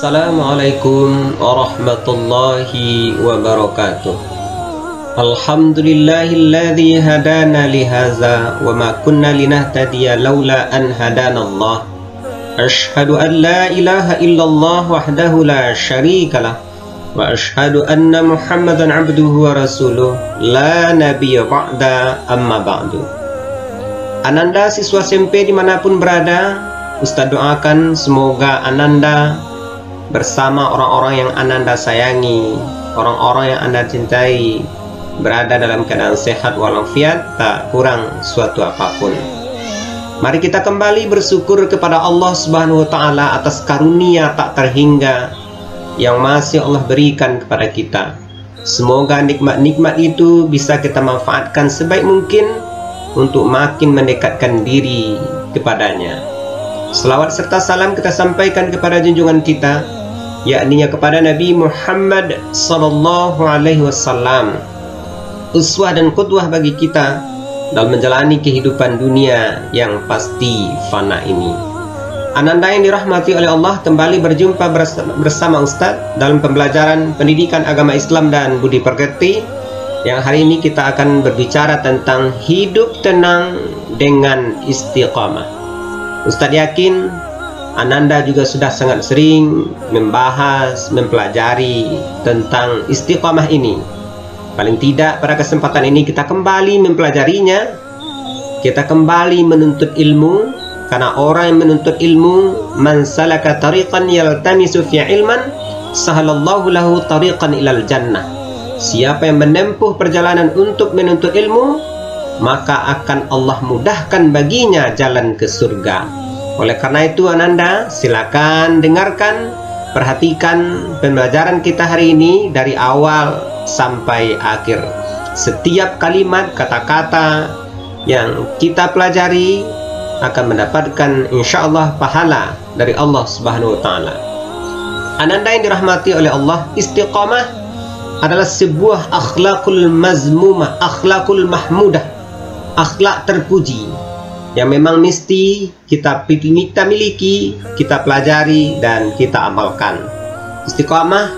Assalamualaikum warahmatullahi wabarakatuh. Alhamdulillahilladzi hadana lihaza wa ma kunna linahtadiya laula an hadanallah. Ashhadu an la ilaha illallah wahdahu la syarikalah wa ashhadu anna Muhammadan abduhu wa rasuluh la nabiyya ba'da amma ba'du. Ananda siswa SMP dimanapun berada, Ustaz doakan semoga Ananda bersama orang-orang yang Ananda sayangi, orang-orang yang Anda cintai, berada dalam keadaan sehat walafiat, tak kurang suatu apapun. Mari kita kembali bersyukur kepada Allah Subhanahu wa Ta'ala atas karunia tak terhingga yang masih Allah berikan kepada kita. Semoga nikmat-nikmat itu bisa kita manfaatkan sebaik mungkin untuk makin mendekatkan diri kepadanya. Selawat serta salam kita sampaikan kepada junjungan kita, yakni kepada Nabi Muhammad sallallahu alaihi wasallam, uswah dan qudwah bagi kita dalam menjalani kehidupan dunia yang pasti fana ini. Ananda yang dirahmati oleh Allah, kembali berjumpa bersama Ustaz dalam pembelajaran pendidikan agama Islam dan budi pekerti, yang hari ini kita akan berbicara tentang hidup tenang dengan istiqamah. Ustaz yakin Ananda juga sudah sangat sering membahas, mempelajari tentang istiqamah ini. Paling tidak pada kesempatan ini kita kembali mempelajarinya, kita kembali menuntut ilmu, karena orang yang menuntut ilmu, man salaka tariqan yaltamisu fi ilman sahalallahu lahu tariqan ilal jannah. Siapa yang menempuh perjalanan untuk menuntut ilmu, maka akan Allah mudahkan baginya jalan ke surga. Oleh karena itu Ananda silakan dengarkan, perhatikan pembelajaran kita hari ini dari awal sampai akhir. Setiap kalimat, kata-kata yang kita pelajari akan mendapatkan insyaallah pahala dari Allah Subhanahu wa Ta'ala. Ananda yang dirahmati oleh Allah, istiqamah adalah sebuah akhlakul mazmumah, akhlakul mahmudah, akhlak terpuji yang memang mesti kita miliki, kita pelajari, dan kita amalkan. Istiqamah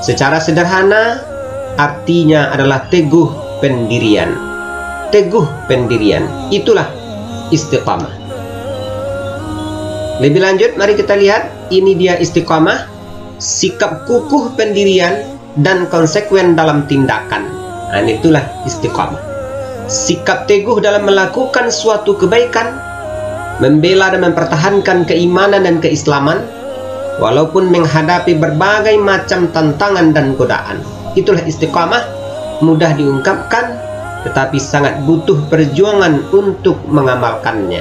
secara sederhana artinya adalah teguh pendirian. Teguh pendirian, itulah istiqamah. Lebih lanjut, mari kita lihat, ini dia istiqamah, sikap kukuh pendirian dan konsekuen dalam tindakan. Nah, itulah istiqamah. Sikap teguh dalam melakukan suatu kebaikan, membela dan mempertahankan keimanan dan keislaman, walaupun menghadapi berbagai macam tantangan dan godaan. Itulah istiqamah, mudah diungkapkan, tetapi sangat butuh perjuangan untuk mengamalkannya.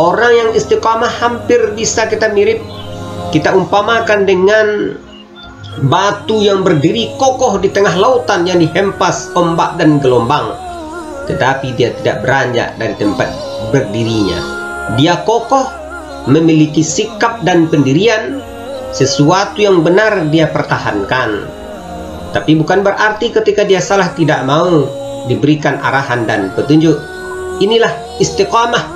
Orang yang istiqamah hampir bisa kita umpamakan dengan batu yang berdiri kokoh di tengah lautan yang dihempas ombak dan gelombang, tetapi dia tidak beranjak dari tempat berdirinya. Dia kokoh, memiliki sikap dan pendirian, sesuatu yang benar dia pertahankan. Tapi bukan berarti ketika dia salah tidak mau diberikan arahan dan petunjuk. Inilah istiqamah,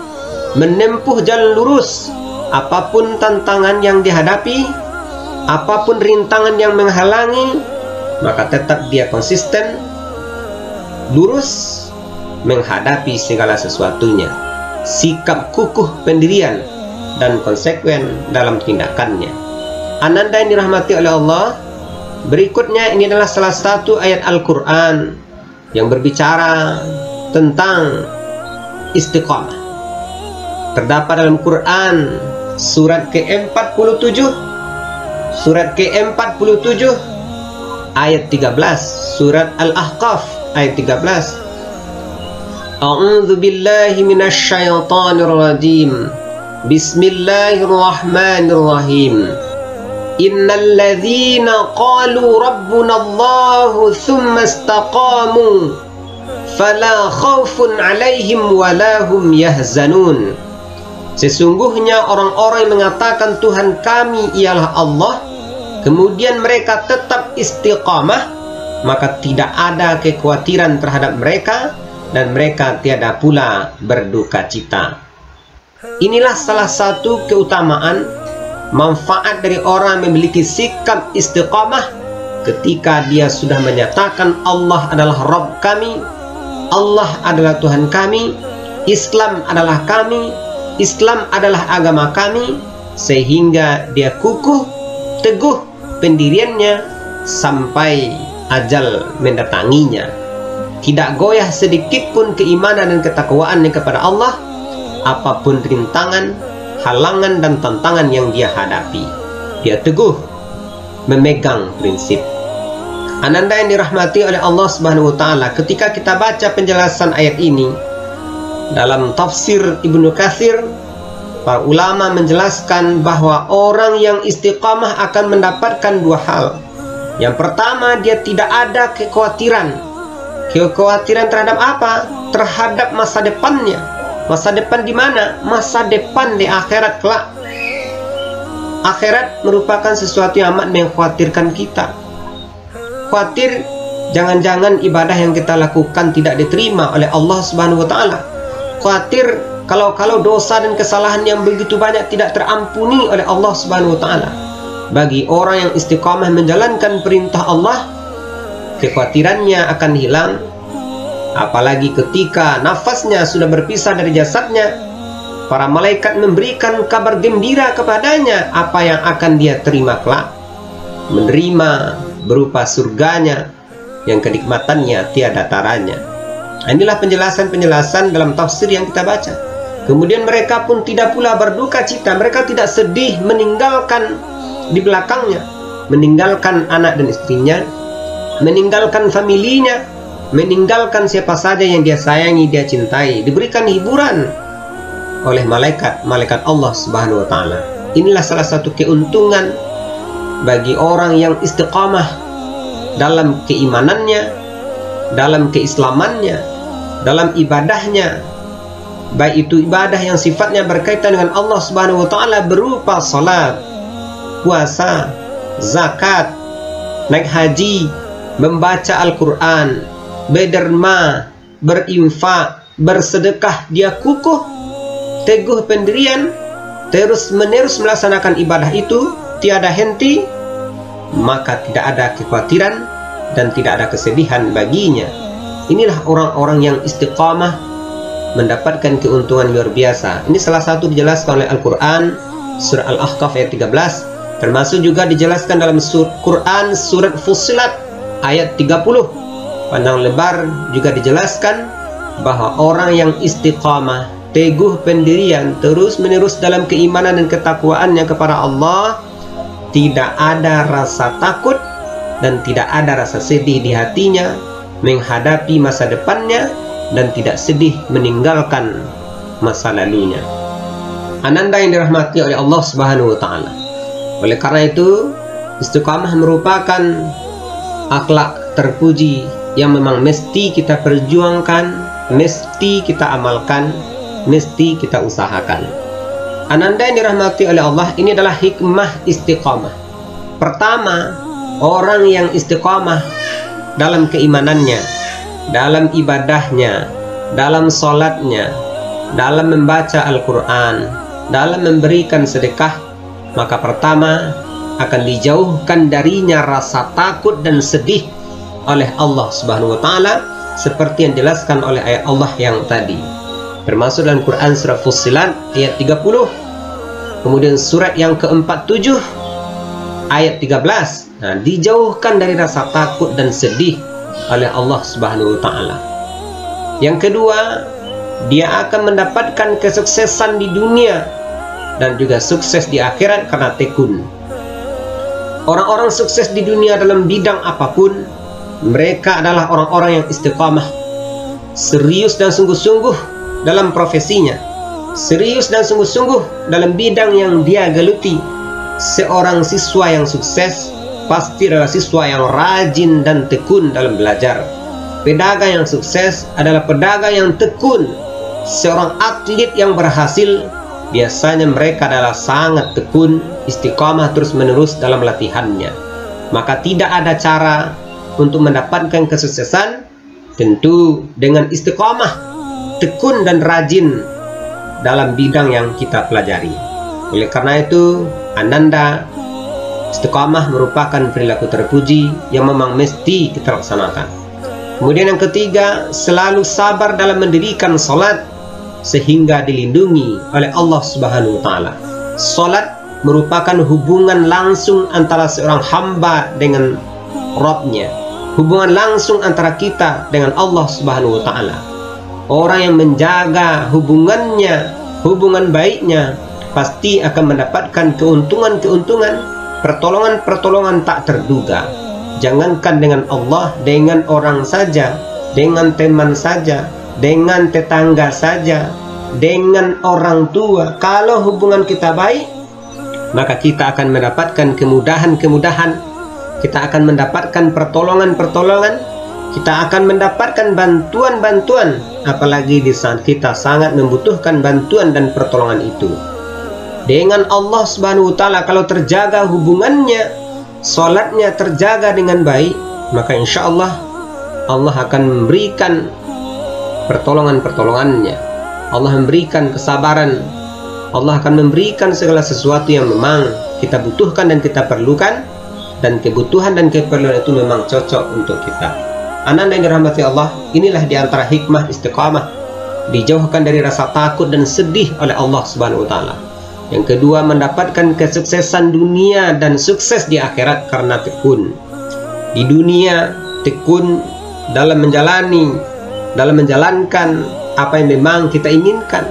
menempuh jalan lurus apapun tantangan yang dihadapi, apapun rintangan yang menghalangi, maka tetap dia konsisten, lurus menghadapi segala sesuatunya. Sikap kukuh pendirian dan konsekuen dalam tindakannya. Ananda yang dirahmati oleh Allah, berikutnya ini adalah salah satu ayat Al-Quran yang berbicara tentang istiqamah. Terdapat dalam Quran surat ke-47, surat ke-47 ayat 13, surat Al-Ahqaf ayat 13. A'udzu billahi minasy syaithanir rajim. Bismillahirrahmanirrahim. Innal ladzina qalu rabbunallahu tsumma istaqamu fala khaufun 'alaihim wala hum yahzanun. Sesungguhnya orang-orang yang mengatakan Tuhan kami ialah Allah, kemudian mereka tetap istiqamah, maka tidak ada kekhawatiran terhadap mereka, dan mereka tiada pula berduka cita. Inilah salah satu keutamaan manfaat dari orang memiliki sikap istiqamah ketika dia sudah menyatakan Allah adalah Rabb kami, Allah adalah Tuhan kami, Islam adalah kami, Islam adalah agama kami, sehingga dia kukuh teguh pendiriannya sampai ajal mendatanginya. Tidak goyah sedikit pun keimanan dan ketakwaannya kepada Allah, apapun rintangan, halangan dan tantangan yang dia hadapi. Dia teguh memegang prinsip. Ananda yang dirahmati oleh Allah Subhanahu wa taala, ketika kita baca penjelasan ayat ini dalam tafsir Ibnu Katsir, para ulama menjelaskan bahwa orang yang istiqamah akan mendapatkan dua hal. Yang pertama, dia tidak ada kekhawatiran. Kekhawatiran terhadap apa? Terhadap masa depannya. Masa depan di mana? Masa depan di akhirat kelak. Akhirat merupakan sesuatu yang amat mengkhawatirkan kita. Khawatir jangan-jangan ibadah yang kita lakukan tidak diterima oleh Allah Subhanahu wa taala. Khawatir kalau dosa dan kesalahan yang begitu banyak tidak terampuni oleh Allah Subhanahu wa taala. Bagi orang yang istiqamah menjalankan perintah Allah, kekhawatirannya akan hilang. Apalagi ketika nafasnya sudah berpisah dari jasadnya, para malaikat memberikan kabar gembira kepadanya apa yang akan dia terima kelak. Menerima berupa surganya yang kenikmatannya tiada taranya. Inilah penjelasan-penjelasan dalam tafsir yang kita baca. Kemudian mereka pun tidak pula berduka cita, mereka tidak sedih meninggalkan di belakangnya, meninggalkan anak dan istrinya, meninggalkan familinya, meninggalkan siapa saja yang dia sayangi, dia cintai. Diberikan hiburan oleh malaikat Allah Subhanahu wa taala. Inilah salah satu keuntungan bagi orang yang istiqamah dalam keimanannya, dalam keislamannya, dalam ibadahnya, baik itu ibadah yang sifatnya berkaitan dengan Allah Subhanahu wa taala berupa salat, puasa, zakat, naik haji, membaca Al-Quran, berderma, berinfak, bersedekah. Dia kukuh teguh pendirian, terus menerus melaksanakan ibadah itu tiada henti, maka tidak ada kekhawatiran dan tidak ada kesedihan baginya. Inilah orang-orang yang istiqamah mendapatkan keuntungan luar biasa. Ini salah satu dijelaskan oleh Al-Quran, surah Al-Ahqaf ayat 13, termasuk juga dijelaskan dalam Quran surat Fussilat ayat 30. Panjang lebar juga dijelaskan bahwa orang yang istiqamah, teguh pendirian, terus menerus dalam keimanan dan ketakwaannya kepada Allah, tidak ada rasa takut dan tidak ada rasa sedih di hatinya menghadapi masa depannya, dan tidak sedih meninggalkan masa lalunya. Ananda yang dirahmati oleh Allah Subhanahu wa taala. Oleh karena itu, istiqamah merupakan akhlak terpuji yang memang mesti kita perjuangkan, mesti kita amalkan, mesti kita usahakan. Ananda yang dirahmati oleh Allah, ini adalah hikmah istiqamah. Pertama, orang yang istiqamah dalam keimanannya, dalam ibadahnya, dalam sholatnya, dalam membaca Al-Quran, dalam memberikan sedekah, maka pertama akan dijauhkan darinya rasa takut dan sedih oleh Allah Subhanahu wa taala, seperti yang dijelaskan oleh ayat Allah yang tadi, termasuk dalam Quran surah Fussilat ayat 30, kemudian surat yang ke-47 ayat 13. Nah, dijauhkan dari rasa takut dan sedih oleh Allah Subhanahu wa taala. Yang kedua, dia akan mendapatkan kesuksesan di dunia dan juga sukses di akhirat karena tekun. Orang-orang sukses di dunia dalam bidang apapun, mereka adalah orang-orang yang istiqamah, serius dan sungguh-sungguh dalam profesinya, serius dan sungguh-sungguh dalam bidang yang dia geluti. Seorang siswa yang sukses pasti adalah siswa yang rajin dan tekun dalam belajar. Pedagang yang sukses adalah pedagang yang tekun. Seorang atlet yang berhasil, biasanya mereka adalah sangat tekun, istiqamah terus-menerus dalam latihannya. Maka tidak ada cara untuk mendapatkan kesuksesan, tentu dengan istiqamah, tekun dan rajin dalam bidang yang kita pelajari. Oleh karena itu, Ananda, istiqamah merupakan perilaku terpuji yang memang mesti kita laksanakan. Kemudian yang ketiga, selalu sabar dalam mendirikan salat sehingga dilindungi oleh Allah Subhanahu wa taala. Salat merupakan hubungan langsung antara seorang hamba dengan Rabb-nya. Hubungan langsung antara kita dengan Allah Subhanahu wa taala. Orang yang menjaga hubungannya, hubungan baiknya, pasti akan mendapatkan keuntungan-keuntungan, pertolongan-pertolongan tak terduga. Jangankan dengan Allah, dengan orang saja, dengan teman saja, dengan tetangga saja, dengan orang tua. Kalau hubungan kita baik, maka kita akan mendapatkan kemudahan-kemudahan, kita akan mendapatkan pertolongan-pertolongan, kita akan mendapatkan bantuan-bantuan, apalagi di saat kita sangat membutuhkan bantuan dan pertolongan itu. Dengan Allah Subhanahu wa taala, kalau terjaga hubungannya, salatnya terjaga dengan baik, maka insya Allah Allah akan memberikan pertolongan-pertolongannya. Allah memberikan kesabaran. Allah akan memberikan segala sesuatu yang memang kita butuhkan dan kita perlukan, dan kebutuhan dan keperluan itu memang cocok untuk kita. Ananda yang dirahmati Allah, inilah diantara hikmah istiqamah, dijauhkan dari rasa takut dan sedih oleh Allah Subhanahu wa taala. Yang kedua, mendapatkan kesuksesan dunia dan sukses di akhirat karena tekun. Di dunia, tekun dalam menjalankan apa yang memang kita inginkan.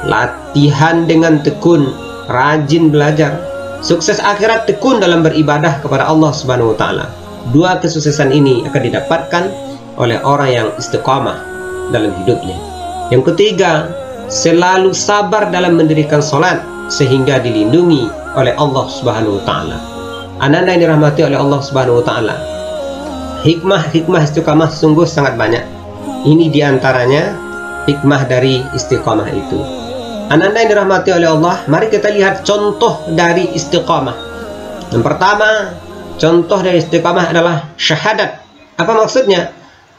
Latihan dengan tekun, rajin belajar. Sukses akhirat, tekun dalam beribadah kepada Allah Subhanahu wa taala. Dua kesuksesan ini akan didapatkan oleh orang yang istiqamah dalam hidupnya. Yang ketiga, selalu sabar dalam mendirikan salat sehingga dilindungi oleh Allah Subhanahu wa taala. Ananda yang dirahmati oleh Allah Subhanahu wa taala, hikmah-hikmah istiqamah sungguh sangat banyak. Ini diantaranya hikmah dari istiqamah itu. Ananda yang dirahmati oleh Allah, mari kita lihat contoh dari istiqamah. Yang pertama, contoh dari istiqamah adalah syahadat. Apa maksudnya?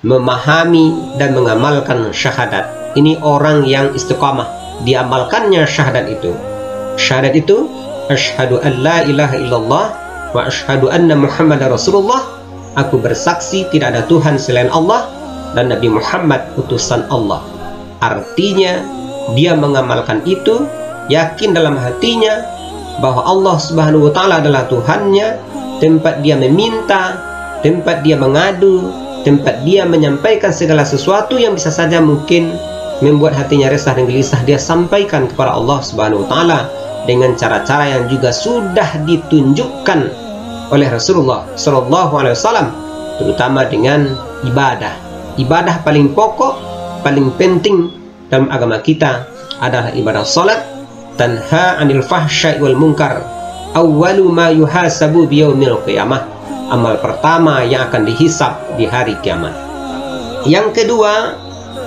Memahami dan mengamalkan syahadat. Ini orang yang istiqamah, diamalkannya syahadat itu. Syahadat itu, asyhadu an la ilaha illallah wa asyhadu anna Muhammadar Rasulullah. Aku bersaksi tidak ada Tuhan selain Allah dan Nabi Muhammad utusan Allah. Artinya, dia mengamalkan itu, yakin dalam hatinya bahwa Allah Subhanahu wa taala adalah Tuhannya, tempat dia meminta, tempat dia mengadu, tempat dia menyampaikan segala sesuatu yang bisa saja mungkin membuat hatinya resah dan gelisah, dia sampaikan kepada Allah Subhanahu wa taala dengan cara-cara yang juga sudah ditunjukkan oleh Rasulullah Shallallahu Alaihi Wasallam, terutama dengan ibadah. Ibadah paling pokok, paling penting dalam agama kita adalah ibadah salat. Tanha 'anil fahsya'i wal munkar, awwalu ma yuhasabu biyaumil qiyamah. Amal pertama yang akan dihisab di hari kiamat. Yang kedua,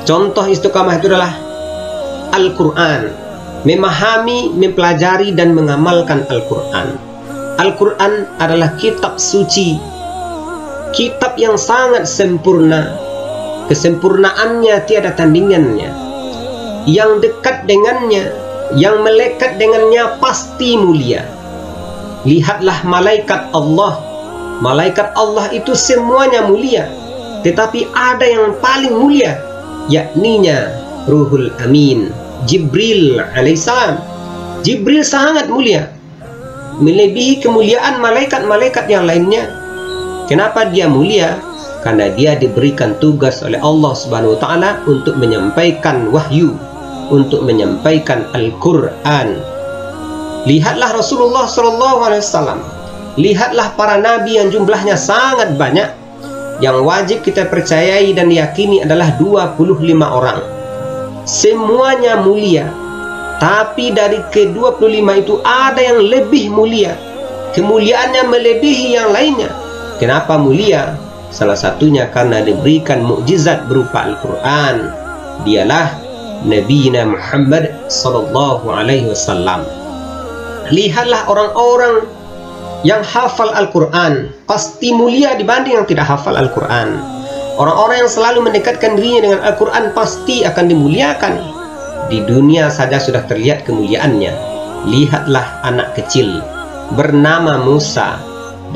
contoh istiqamah itu adalah Al-Quran. Memahami, mempelajari, dan mengamalkan Al-Quran. Al-Quran adalah kitab suci, kitab yang sangat sempurna. Kesempurnaannya tiada tandingannya. Yang dekat dengannya, yang melekat dengannya pasti mulia. Lihatlah malaikat Allah. Malaikat Allah itu semuanya mulia, tetapi ada yang paling mulia, yakninya Ruhul Amin, Jibril alaihissalam. Jibril sangat mulia, melebihi kemuliaan malaikat-malaikat yang lainnya. Kenapa dia mulia? Karena dia diberikan tugas oleh Allah Subhanahu wa taala untuk menyampaikan wahyu, untuk menyampaikan Al-Quran. Lihatlah Rasulullah SAW. Lihatlah para nabi yang jumlahnya sangat banyak. Yang wajib kita percayai dan yakini adalah 25 orang. Semuanya mulia, tapi dari ke-25 itu ada yang lebih mulia. Kemuliaannya melebihi yang lainnya. Kenapa mulia? Salah satunya karena diberikan mukjizat berupa Al-Quran. Dialah Nabi Muhammad sallallahu alaihi wasallam. Lihatlah orang-orang yang hafal Al-Quran, pasti mulia dibanding yang tidak hafal Al-Quran. Orang-orang yang selalu mendekatkan dirinya dengan Al-Quran pasti akan dimuliakan. Di dunia saja sudah terlihat kemuliaannya. Lihatlah anak kecil. bernama Musa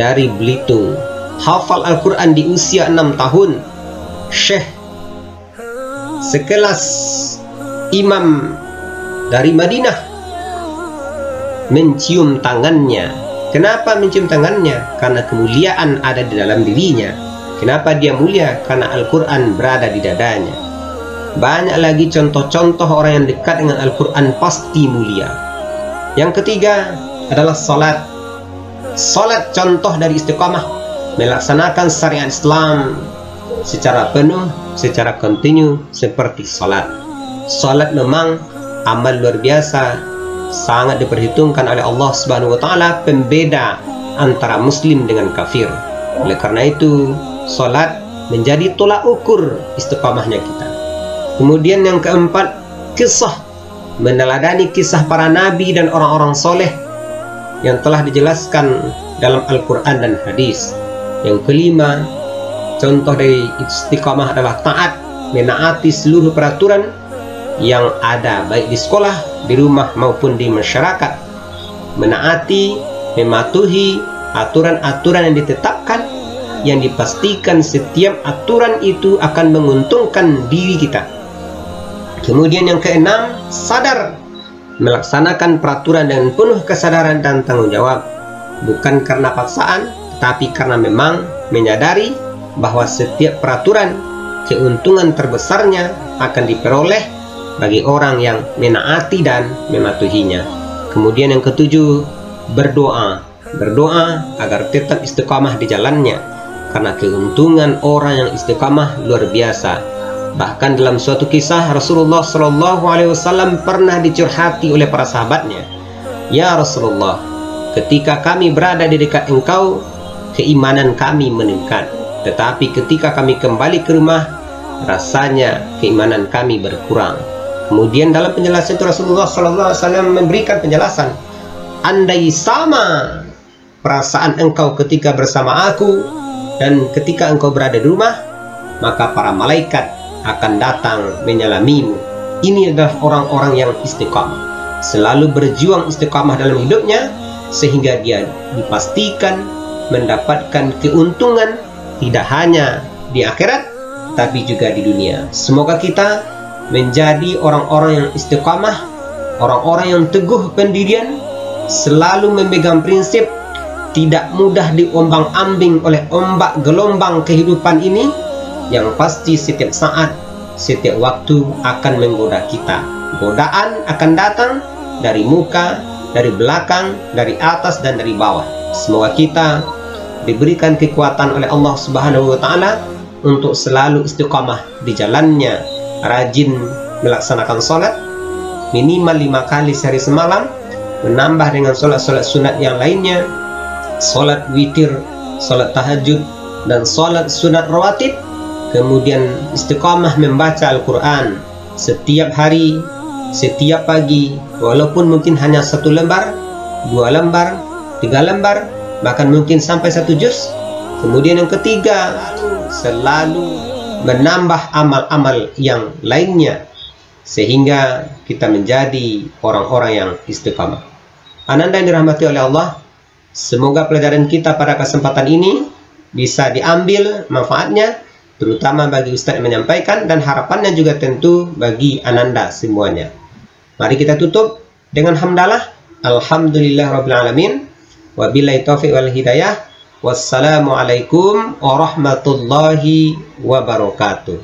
dari Belitung, hafal Al-Quran di usia 6 tahun. Syekh sekelas imam dari Madinah mencium tangannya. Kenapa mencium tangannya? Karena kemuliaan ada di dalam dirinya. Kenapa dia mulia? Karena Al-Quran berada di dadanya. Banyak lagi contoh-contoh orang yang dekat dengan Al-Quran pasti mulia. Yang ketiga adalah salat. Salat contoh dari istiqamah, melaksanakan syariat Islam secara penuh, secara kontinu seperti salat. Salat memang amal luar biasa, sangat diperhitungkan oleh Allah Subhanahu wa taala, pembeda antara muslim dengan kafir. Oleh karena itu, salat menjadi tolak ukur istiqamahnya kita. Kemudian yang keempat, kisah, meneladani kisah para nabi dan orang-orang soleh yang telah dijelaskan dalam Al-Quran dan hadis. Yang kelima, contoh dari istiqamah adalah taat, menaati seluruh peraturan yang ada baik di sekolah, di rumah maupun di masyarakat. Menaati, mematuhi aturan-aturan yang ditetapkan, yang dipastikan setiap aturan itu akan menguntungkan diri kita. Kemudian yang keenam, sadar, melaksanakan peraturan dengan penuh kesadaran dan tanggung jawab, bukan karena paksaan, tapi karena memang menyadari bahwa setiap peraturan, keuntungan terbesarnya akan diperoleh bagi orang yang menaati dan mematuhinya. Kemudian yang ketujuh, berdoa. Berdoa agar tetap istiqamah di jalannya, karena keuntungan orang yang istiqamah luar biasa. Bahkan dalam suatu kisah, Rasulullah SAW pernah dicurhati oleh para sahabatnya. Ya Rasulullah, ketika kami berada di dekat engkau, keimanan kami meningkat. Tetapi ketika kami kembali ke rumah, rasanya keimanan kami berkurang. Kemudian dalam penjelasan itu Rasulullah SAW memberikan penjelasan, andai sama perasaan engkau ketika bersama aku dan ketika engkau berada di rumah, maka para malaikat akan datang menyalamimu. Ini adalah orang-orang yang istiqamah, selalu berjuang istiqamah dalam hidupnya, sehingga dia dipastikan mendapatkan keuntungan tidak hanya di akhirat, tapi juga di dunia. Semoga kita menjadi orang-orang yang istiqamah, orang-orang yang teguh pendirian, selalu memegang prinsip, tidak mudah diombang-ambing oleh ombak gelombang kehidupan ini, yang pasti setiap saat, setiap waktu akan menggoda kita. Godaan akan datang dari muka, dari belakang, dari atas dan dari bawah. Semoga kita diberikan kekuatan oleh Allah Subhanahu wa taala untuk selalu istiqamah di jalannya, rajin melaksanakan sholat minimal 5 kali sehari semalam, menambah dengan sholat-sholat sunat yang lainnya, sholat witir, sholat tahajud, dan sholat sunat rawatib. Kemudian istiqamah membaca Al-Quran setiap hari, setiap pagi, walaupun mungkin hanya 1 lembar, 2 lembar, 3 lembar, bahkan mungkin sampai 1 juz. Kemudian yang ketiga, selalu menambah amal-amal yang lainnya, sehingga kita menjadi orang-orang yang istiqamah. Ananda yang dirahmati oleh Allah, semoga pelajaran kita pada kesempatan ini bisa diambil manfaatnya, terutama bagi Ustaz yang menyampaikan, dan harapannya juga tentu bagi Ananda semuanya. Mari kita tutup dengan hamdalah. Alhamdulillahirrabbilalamin. Wabillahi taufiq wal hidayah. Wassalamualaikum warahmatullahi wabarakatuh.